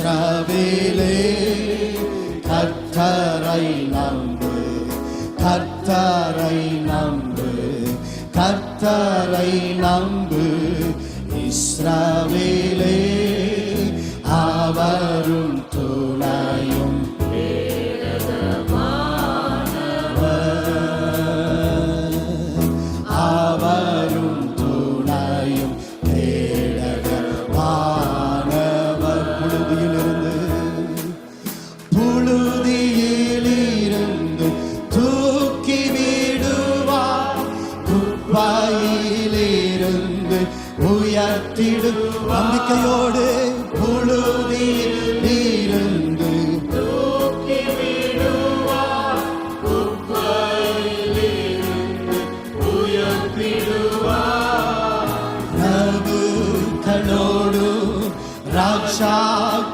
இஸ்ரவேலே கர்த்தரை நம்பு, கர்த்தரை நம்பு, கர்த்தரை நம்பு. இஸ்ரவேலே அவரும் துணையும் அவரும் துணையும் கேடகமானவர். புழுதியிலிருந்து தூக்கி விடுவார், குப்பையிலிருந்து உயர்த்திடு. நம்பிக்கையோடு புழுதியிலிருந்து தூக்கி விடுவார், குப்பையிலிருந்து உயர்த்திடுவார். பிரபுக்களோடும் ராஜாக்களோடும்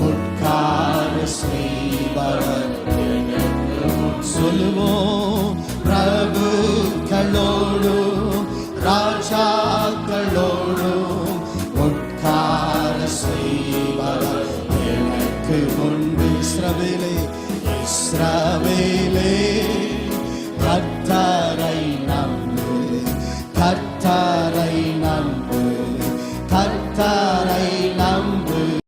உட்கார செய்பவர். சொல்லுவோம், பிரபுக்களோடும் ராஜாக்களோடும் உட்கார செய்பவர் எனக்கு முன்பு. இஸ்ரவேலே, இஸ்ரவேலே